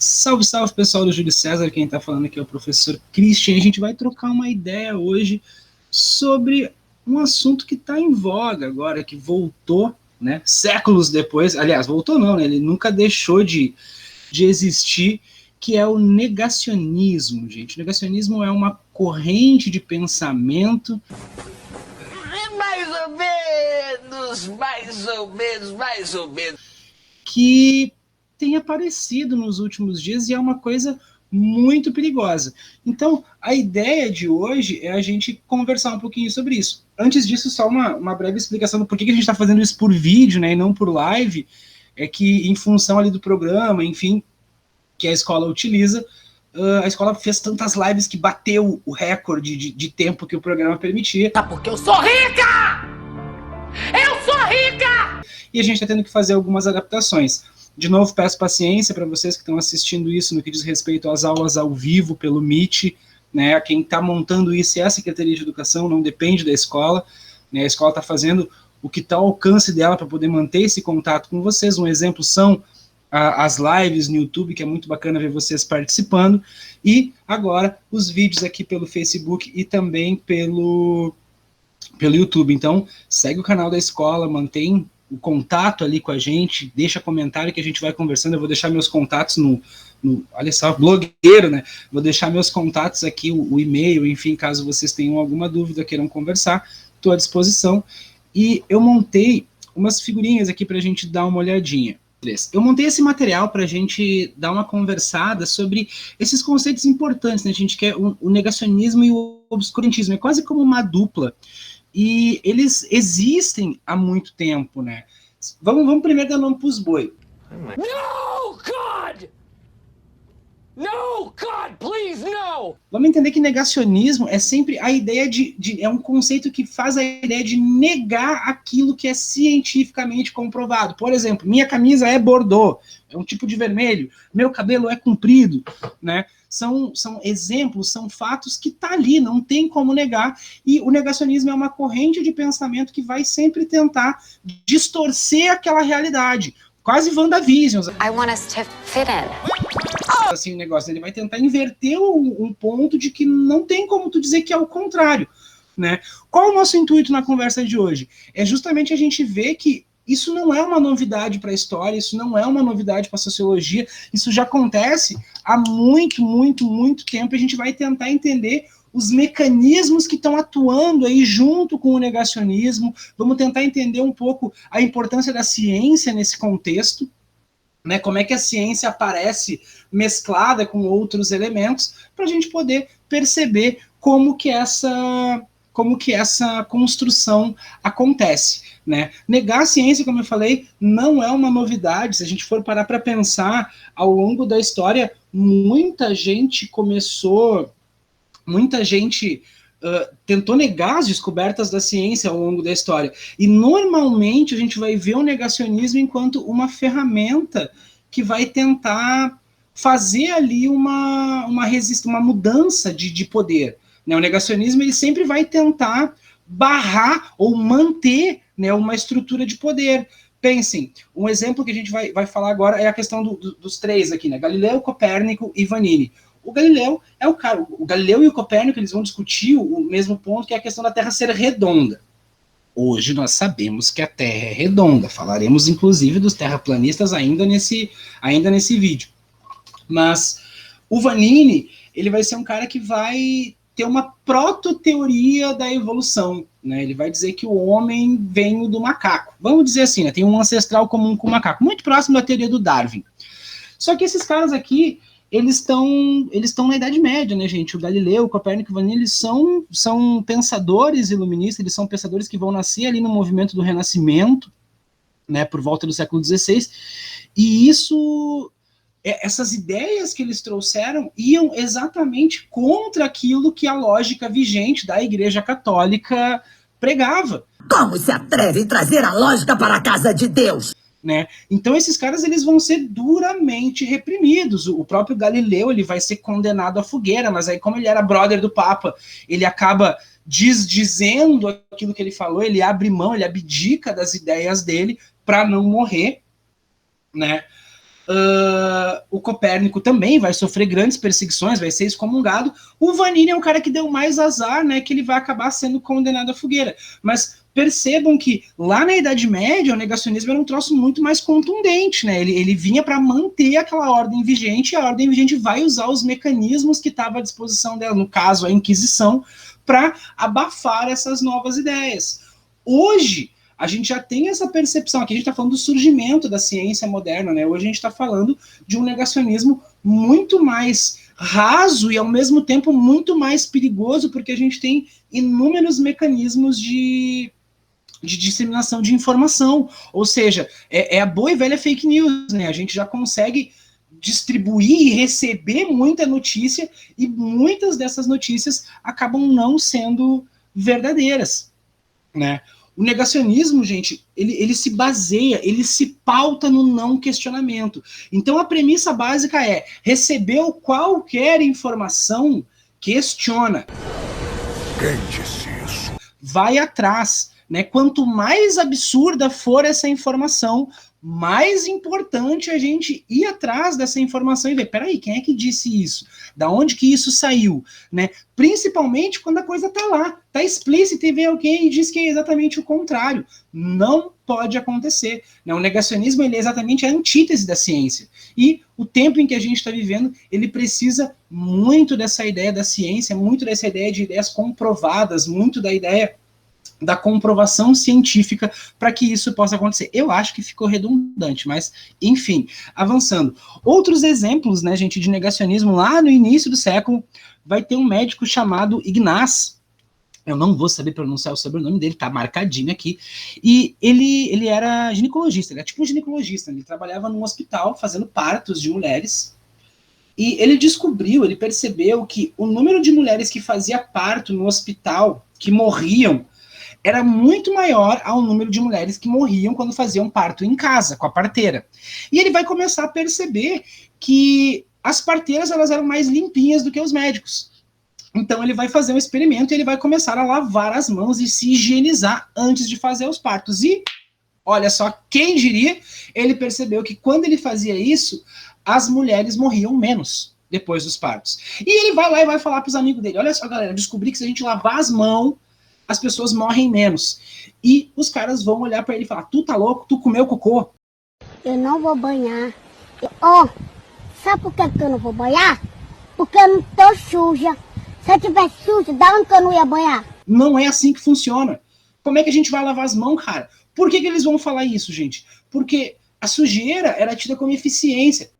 Salve, salve, pessoal do Júlio César, quem está falando aqui é o professor Christian. A gente vai trocar uma ideia hoje sobre um assunto que está em voga agora, que voltou, né, séculos depois. Aliás, voltou não, né, ele nunca deixou de existir, que é o negacionismo, gente. O negacionismo é uma corrente de pensamento... Mais ou menos. Que tem aparecido nos últimos dias e é uma coisa muito perigosa. Então, a ideia de hoje é a gente conversar um pouquinho sobre isso. Antes disso, só uma breve explicação do porquê que a gente está fazendo isso por vídeo, né, e não por live. É que, em função ali do programa, enfim, que a escola utiliza, a escola fez tantas lives que bateu o recorde de tempo que o programa permitia. Tá, porque eu sou rica! Eu sou rica! E a gente está tendo que fazer algumas adaptações. De novo, peço paciência para vocês que estão assistindo isso no que diz respeito às aulas ao vivo pelo Meet, né? Quem está montando isso é a Secretaria de Educação, não depende da escola, né? A escola está fazendo o que está ao alcance dela para poder manter esse contato com vocês. Um exemplo são as lives no YouTube, que é muito bacana ver vocês participando, e agora os vídeos aqui pelo Facebook e também pelo YouTube. Então, segue o canal da escola, mantém o contato ali com a gente, deixa comentário que a gente vai conversando. Eu vou deixar meus contatos no olha só, blogueiro, né? Vou deixar meus contatos aqui, o e-mail, enfim, caso vocês tenham alguma dúvida, queiram conversar, estou à disposição. E eu montei umas figurinhas aqui para a gente dar uma olhadinha. Eu montei esse material para a gente dar uma conversada sobre esses conceitos importantes, né? A gente quer o negacionismo e o obscurantismo, é quase como uma dupla. E eles existem há muito tempo, né? Vamos primeiro dar nome para os boi. No, God! No, God, please, no! Vamos entender que negacionismo é sempre a ideia é um conceito que faz a ideia de negar aquilo que é cientificamente comprovado. Por exemplo, minha camisa é bordô, é um tipo de vermelho, meu cabelo é comprido, né? São exemplos, são fatos que tá ali, não tem como negar, e o negacionismo é uma corrente de pensamento que vai sempre tentar distorcer aquela realidade, quase WandaVision. I want us to fit in. Assim, o negócio, ele vai tentar inverter um ponto de que não tem como tu dizer que é o contrário, né? Qual é o nosso intuito na conversa de hoje? É justamente a gente ver que isso não é uma novidade para a história, isso não é uma novidade para a sociologia, isso já acontece há muito, muito, muito tempo. A gente vai tentar entender os mecanismos que estão atuando aí junto com o negacionismo. Vamos tentar entender um pouco a importância da ciência nesse contexto, né? Como é que a ciência aparece mesclada com outros elementos, para a gente poder perceber como que essa construção acontece, né? Negar a ciência, como eu falei, não é uma novidade. Se a gente for parar para pensar, ao longo da história, muita gente tentou negar as descobertas da ciência ao longo da história. E normalmente a gente vai ver o negacionismo enquanto uma ferramenta que vai tentar fazer ali uma mudança de poder. O negacionismo, ele sempre vai tentar barrar ou manter, né, uma estrutura de poder. Pensem, um exemplo que a gente vai falar agora é a questão dos três aqui, né? Galileu, Copérnico e Vanini. O Galileu é o cara. O Galileu e o Copérnico, eles vão discutir o mesmo ponto, que é a questão da Terra ser redonda. Hoje nós sabemos que a Terra é redonda. Falaremos, inclusive, dos terraplanistas ainda nesse vídeo. Mas o Vanini, ele vai ser um cara que vai ter uma proto-teoria da evolução, né? Ele vai dizer que o homem vem do macaco. Vamos dizer assim, né? Tem um ancestral comum com o macaco, muito próximo da teoria do Darwin. Só que esses caras aqui, eles estão na Idade Média, né, gente? O Galileu, o Copérnico e o Vanini, eles são pensadores iluministas, eles são pensadores que vão nascer ali no movimento do Renascimento, né, por volta do século XVI, e essas ideias que eles trouxeram iam exatamente contra aquilo que a lógica vigente da Igreja Católica pregava. Como se atreve a trazer a lógica para a casa de Deus? Né? Então esses caras, eles vão ser duramente reprimidos. O próprio Galileu, ele vai ser condenado à fogueira, mas aí, como ele era brother do Papa, ele acaba desdizendo aquilo que ele falou, ele abre mão, ele abdica das ideias dele para não morrer, né? O Copérnico também vai sofrer grandes perseguições, vai ser excomungado. O Vanini é um cara que deu mais azar, né, que ele vai acabar sendo condenado à fogueira. Mas percebam que lá na Idade Média o negacionismo era um troço muito mais contundente, né? Ele vinha para manter aquela ordem vigente, e a ordem vigente vai usar os mecanismos que estavam à disposição dela, no caso a Inquisição, para abafar essas novas ideias. Hoje a gente já tem essa percepção, aqui a gente está falando do surgimento da ciência moderna, né? Hoje a gente está falando de um negacionismo muito mais raso e, ao mesmo tempo, muito mais perigoso, porque a gente tem inúmeros mecanismos de disseminação de informação. Ou seja, é a boa e velha fake news, né? A gente já consegue distribuir e receber muita notícia, e muitas dessas notícias acabam não sendo verdadeiras, né? O negacionismo, gente, ele se baseia, ele se pauta no não questionamento. Então a premissa básica é: recebeu qualquer informação, questiona. Quem disse isso? Vai atrás, né? Quanto mais absurda for essa informação, mais importante a gente ir atrás dessa informação e ver, peraí, quem é que disse isso? Da onde que isso saiu? Né? Principalmente quando a coisa tá lá, tá explícita, e vem alguém e diz que é exatamente o contrário. Não pode acontecer. Né? O negacionismo, ele é exatamente a antítese da ciência. E o tempo em que a gente está vivendo, ele precisa muito dessa ideia da ciência, muito dessa ideia de ideias comprovadas, muito da ideia da comprovação científica para que isso possa acontecer. Eu acho que ficou redundante, mas, enfim, avançando. Outros exemplos, né, gente, de negacionismo lá no início do século, vai ter um médico chamado Ignaz, eu não vou saber pronunciar o sobrenome dele, tá marcadinho aqui, e ele era ginecologista, ele era tipo um ginecologista, ele trabalhava num hospital fazendo partos de mulheres, e ele percebeu que o número de mulheres que fazia parto no hospital, que morriam, era muito maior ao número de mulheres que morriam quando faziam parto em casa, com a parteira. E ele vai começar a perceber que as parteiras, elas eram mais limpinhas do que os médicos. Então ele vai fazer um experimento e ele vai começar a lavar as mãos e se higienizar antes de fazer os partos. E, olha só, quem diria, ele percebeu que quando ele fazia isso, as mulheres morriam menos depois dos partos. E ele vai lá e vai falar para os amigos dele: olha só, galera, descobri que se a gente lavar as mãos, as pessoas morrem menos. E os caras vão olhar pra ele e falar: tu tá louco? Tu comeu cocô? Eu não vou banhar. Sabe por que eu não vou banhar? Porque eu não tô suja. Se eu tivesse suja, da onde que eu não ia banhar? Não é assim que funciona. Como é que a gente vai lavar as mãos, cara? Por que eles vão falar isso, gente? Porque a sujeira era tida como eficiência.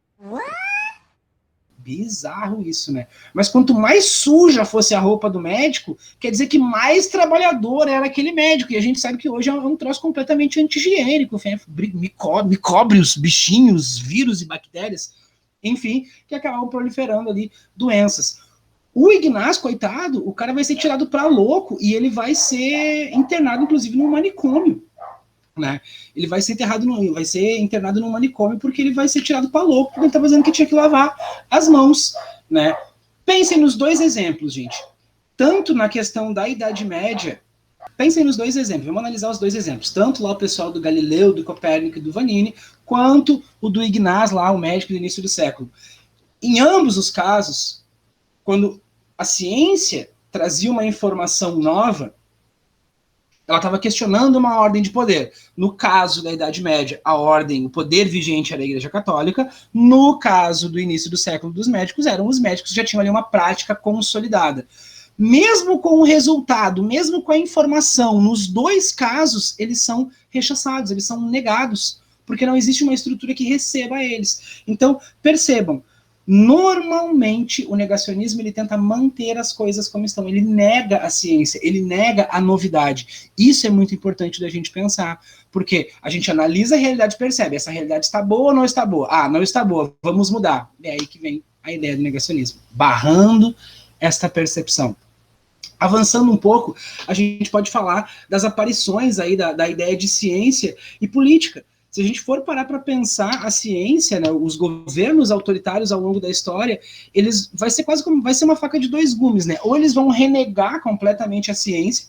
Bizarro isso, né? Mas quanto mais suja fosse a roupa do médico, quer dizer que mais trabalhador era aquele médico. E a gente sabe que hoje é um troço completamente anti-higiênico. Micróbios, bichinhos, vírus e bactérias, enfim, que acabam proliferando ali doenças. O Ignaz, coitado, o cara vai ser tirado pra louco e ele vai ser internado, inclusive, num manicômio. Né? Ele vai ser internado num manicômio porque ele vai ser tirado para louco, porque ele estava dizendo que tinha que lavar as mãos, né? Pensem nos dois exemplos, gente. Tanto na questão da Idade Média, pensem nos dois exemplos, vamos analisar os dois exemplos. Tanto lá o pessoal do Galileu, do Copérnico e do Vanini, quanto o do Ignaz, lá o médico do início do século. Em ambos os casos, quando a ciência trazia uma informação nova, ela estava questionando uma ordem de poder. No caso da Idade Média, a ordem, o poder vigente era a Igreja Católica. No caso do início do século dos médicos, eram os médicos que já tinham ali uma prática consolidada. Mesmo com o resultado, mesmo com a informação, nos dois casos, eles são rechaçados, eles são negados, porque não existe uma estrutura que receba eles. Então, percebam, normalmente o negacionismo ele tenta manter as coisas como estão, ele nega a ciência, ele nega a novidade. Isso é muito importante da gente pensar, porque a gente analisa a realidade e percebe, essa realidade está boa ou não está boa? Ah, não está boa, vamos mudar. É aí que vem a ideia do negacionismo, barrando esta percepção. Avançando um pouco, a gente pode falar das aparições aí da ideia de ciência e política. Se a gente for parar para pensar a ciência, né, os governos autoritários ao longo da história, vai ser uma faca de dois gumes, né? Ou eles vão renegar completamente a ciência,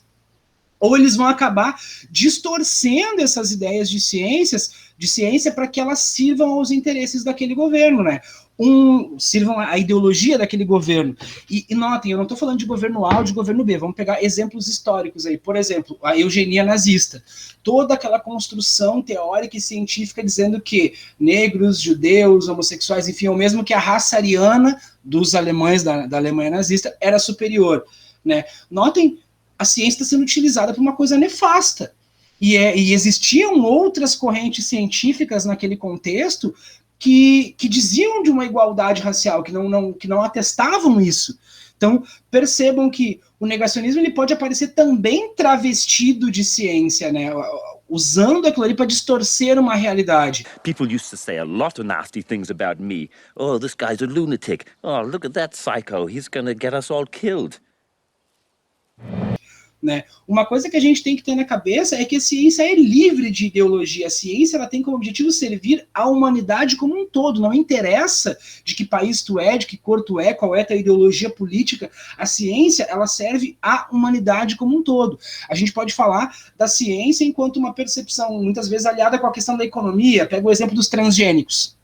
ou eles vão acabar distorcendo essas ideias de ciência para que elas sirvam aos interesses daquele governo, né? Sirvam à ideologia daquele governo. E notem, eu não estou falando de governo A ou de governo B, vamos pegar exemplos históricos aí. Por exemplo, a eugenia nazista. Toda aquela construção teórica e científica dizendo que negros, judeus, homossexuais, enfim, ou mesmo que a raça ariana dos alemães da Alemanha nazista era superior, né? Notem, a ciência está sendo utilizada para uma coisa nefasta. E existiam outras correntes científicas naquele contexto que diziam de uma igualdade racial, que não atestavam isso. Então, percebam que o negacionismo ele pode aparecer também travestido de ciência, né? Usando aquilo ali para distorcer uma realidade. People used to say a lot of nasty things about me. Oh, this guy's a lunatic. Oh, look at that psycho. He's gonna get us all killed. Né? Uma coisa que a gente tem que ter na cabeça é que a ciência é livre de ideologia. A ciência ela tem como objetivo servir à humanidade como um todo. Não interessa de que país tu é, de que cor tu é, qual é a tua ideologia política. A ciência ela serve à humanidade como um todo. A gente pode falar da ciência enquanto uma percepção, muitas vezes aliada com a questão da economia. Pega o exemplo dos transgênicos.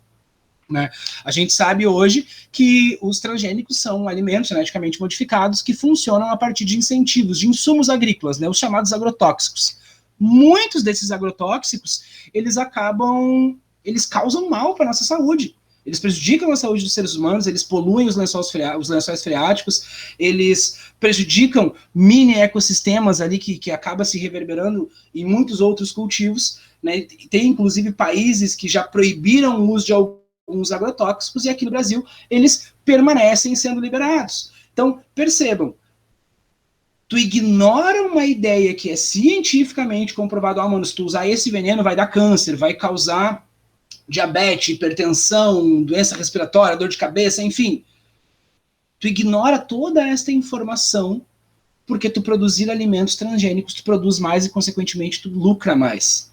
Né? A gente sabe hoje que os transgênicos são alimentos geneticamente modificados que funcionam a partir de incentivos, de insumos agrícolas, né? Os chamados agrotóxicos. Muitos desses agrotóxicos, eles causam mal para a nossa saúde. Eles prejudicam a saúde dos seres humanos, eles poluem os lençóis freáticos, eles prejudicam mini ecossistemas ali que acaba se reverberando em muitos outros cultivos, né? Tem inclusive países que já proibiram o uso de alguns agrotóxicos, e aqui no Brasil eles permanecem sendo liberados. Então, percebam, tu ignora uma ideia que é cientificamente comprovado, mano, se tu usar esse veneno vai dar câncer, vai causar diabetes, hipertensão, doença respiratória, dor de cabeça, enfim. Tu ignora toda esta informação porque tu produzir alimentos transgênicos, tu produz mais e, consequentemente, tu lucra mais.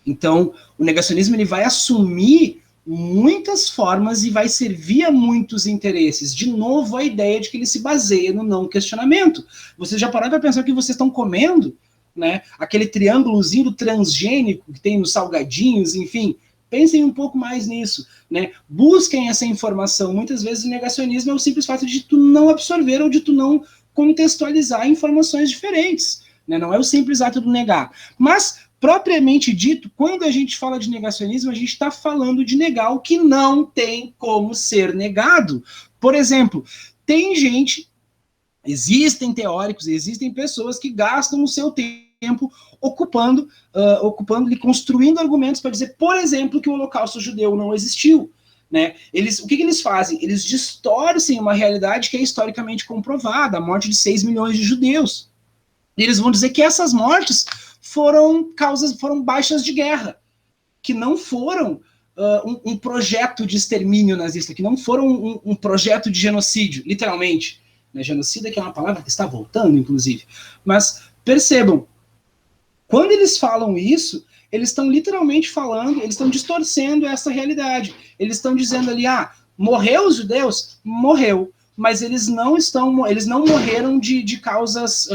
Então, o negacionismo ele vai assumir muitas formas e vai servir a muitos interesses. De novo, a ideia de que ele se baseia no não questionamento. Vocês já pararam para pensar que vocês estão comendo, né? Aquele triângulozinho transgênico que tem nos salgadinhos, enfim. Pensem um pouco mais nisso, né? Busquem essa informação. Muitas vezes o negacionismo é o simples fato de tu não absorver ou de tu não contextualizar informações diferentes, né? Não é o simples ato do negar. Mas propriamente dito, quando a gente fala de negacionismo, a gente está falando de negar o que não tem como ser negado. Por exemplo, existem teóricos, existem pessoas que gastam o seu tempo ocupando e construindo argumentos para dizer, por exemplo, que o Holocausto judeu não existiu. Né? O que eles fazem? Eles distorcem uma realidade que é historicamente comprovada, a morte de 6 milhões de judeus. E eles vão dizer que essas mortes foram baixas de guerra, que não foram um projeto de extermínio nazista, que não foram um projeto de genocídio, literalmente. Né? Genocida que é uma palavra que está voltando, inclusive. Mas percebam, quando eles falam isso, eles estão literalmente falando, eles estão distorcendo essa realidade. Eles estão dizendo ali, morreu os judeus? Morreu. Mas eles não morreram de causas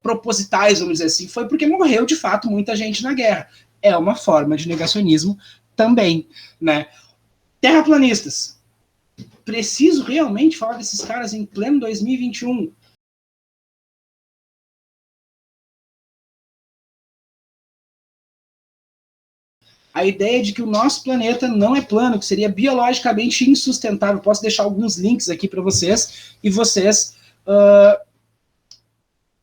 propositais, vamos dizer assim. Foi porque morreu, de fato, muita gente na guerra. É uma forma de negacionismo também, né? Terraplanistas. Preciso realmente falar desses caras em pleno 2021? A ideia de que o nosso planeta não é plano, que seria biologicamente insustentável. Posso deixar alguns links aqui para vocês, e vocês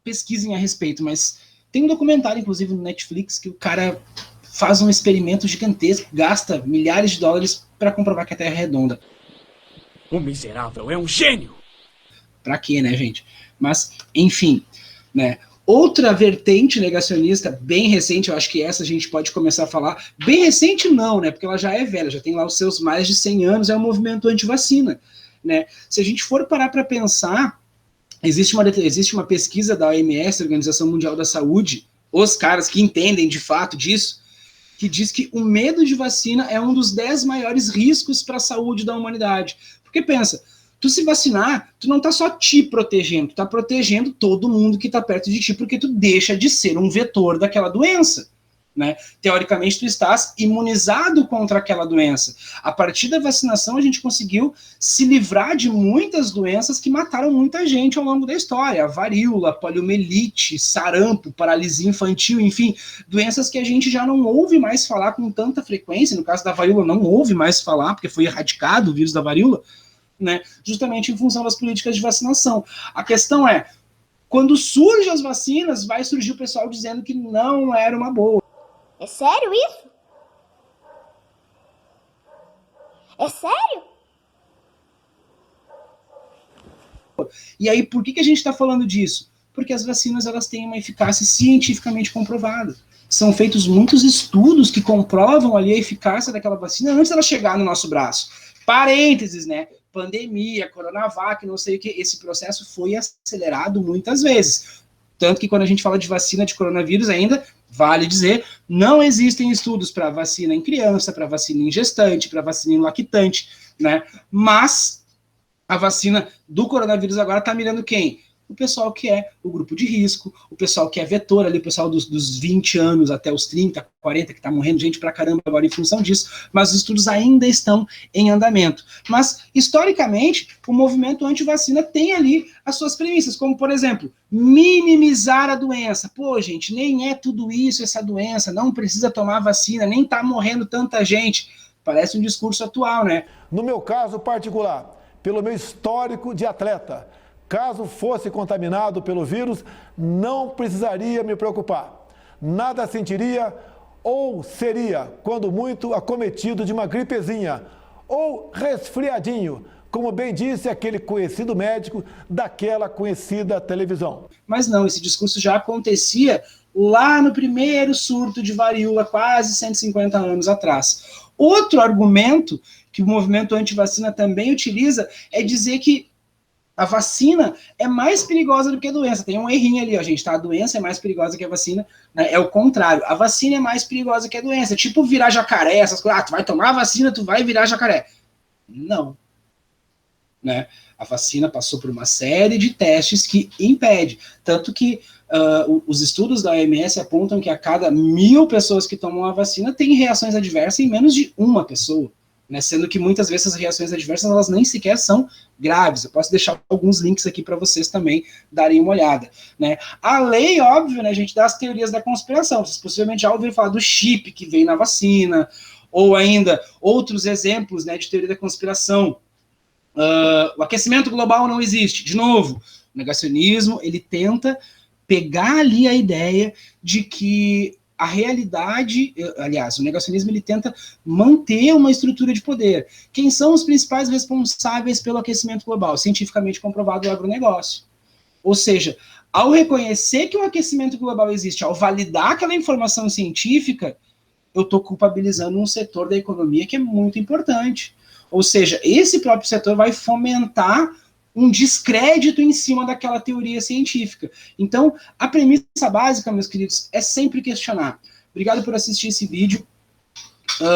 pesquisem a respeito. Mas tem um documentário, inclusive, no Netflix, que o cara faz um experimento gigantesco, gasta milhares de dólares para comprovar que a Terra é redonda. O miserável é um gênio! Pra quê, né, gente? Mas, enfim, né? Outra vertente negacionista, bem recente, eu acho que essa a gente pode começar a falar. Bem recente não, né? Porque ela já é velha, já tem lá os seus mais de 100 anos, é o movimento anti-vacina, né? Se a gente for parar para pensar, existe uma pesquisa da OMS, Organização Mundial da Saúde, os caras que entendem de fato disso, que diz que o medo de vacina é um dos 10 maiores riscos para a saúde da humanidade. Porque pensa, Tu se vacinar, tu não tá só te protegendo, tu tá protegendo todo mundo que tá perto de ti, porque tu deixa de ser um vetor daquela doença, né? Teoricamente, tu estás imunizado contra aquela doença. A partir da vacinação, a gente conseguiu se livrar de muitas doenças que mataram muita gente ao longo da história. A varíola, poliomielite, sarampo, paralisia infantil, enfim, doenças que a gente já não ouve mais falar com tanta frequência. No caso da varíola, não ouve mais falar, porque foi erradicado o vírus da varíola, né? Justamente em função das políticas de vacinação. A questão é, quando surgem as vacinas, vai surgir o pessoal dizendo que não era uma boa. É sério isso? É sério? E aí, por que a gente está falando disso? Porque as vacinas, elas têm uma eficácia cientificamente comprovada. São feitos muitos estudos que comprovam ali a eficácia daquela vacina antes dela chegar no nosso braço. Parênteses, né? Pandemia, Coronavac, não sei o que, esse processo foi acelerado muitas vezes. Tanto que quando a gente fala de vacina de coronavírus ainda, vale dizer, não existem estudos para vacina em criança, para vacina em gestante, para vacina em lactante, né? Mas a vacina do coronavírus agora está mirando quem? O pessoal que é o grupo de risco, o pessoal que é vetor ali, o pessoal dos 20 anos até os 30, 40, que está morrendo gente pra caramba agora em função disso, mas os estudos ainda estão em andamento. Mas, historicamente, o movimento anti-vacina tem ali as suas premissas, como, por exemplo, minimizar a doença. Pô, gente, nem é tudo isso, essa doença, não precisa tomar vacina, nem tá morrendo tanta gente. Parece um discurso atual, né? No meu caso particular, pelo meu histórico de atleta, caso fosse contaminado pelo vírus, não precisaria me preocupar. Nada sentiria ou seria, quando muito, acometido de uma gripezinha ou resfriadinho, como bem disse aquele conhecido médico daquela conhecida televisão. Mas não, esse discurso já acontecia lá no primeiro surto de varíola, quase 150 anos atrás. Outro argumento que o movimento anti-vacina também utiliza é dizer que a vacina é mais perigosa do que a doença. Tem um errinho ali, ó, gente, tá? A doença é mais perigosa que a vacina, né? É o contrário. A vacina é mais perigosa que a doença. É tipo virar jacaré, essas coisas. Ah, tu vai tomar a vacina, tu vai virar jacaré. Não. Né? A vacina passou por uma série de testes que impede. Tanto que os estudos da OMS apontam que a cada 1.000 pessoas que tomam a vacina tem reações adversas em menos de uma pessoa. Né, sendo que muitas vezes as reações adversas elas nem sequer são graves. Eu posso deixar alguns links aqui para vocês também darem uma olhada. Né. Além, óbvio, né, gente, das teorias da conspiração. Vocês possivelmente já ouviram falar do chip que vem na vacina, ou ainda outros exemplos, né, de teoria da conspiração. O aquecimento global não existe. De novo, o negacionismo ele tenta pegar ali a ideia de que a realidade, aliás, o negacionismo ele tenta manter uma estrutura de poder. Quem são os principais responsáveis pelo aquecimento global? Cientificamente comprovado o agronegócio. Ou seja, ao reconhecer que o aquecimento global existe, ao validar aquela informação científica, eu estou culpabilizando um setor da economia que é muito importante. Ou seja, esse próprio setor vai fomentar um descrédito em cima daquela teoria científica. Então, a premissa básica, meus queridos, é sempre questionar. Obrigado por assistir esse vídeo.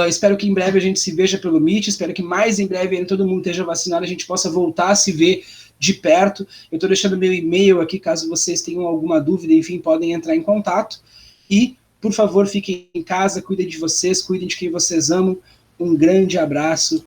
Espero que em breve a gente se veja pelo Meet, espero que mais em breve todo mundo esteja vacinado, a gente possa voltar a se ver de perto. Eu estou deixando meu e-mail aqui, caso vocês tenham alguma dúvida, enfim, podem entrar em contato. E, por favor, fiquem em casa, cuidem de vocês, cuidem de quem vocês amam. Um grande abraço.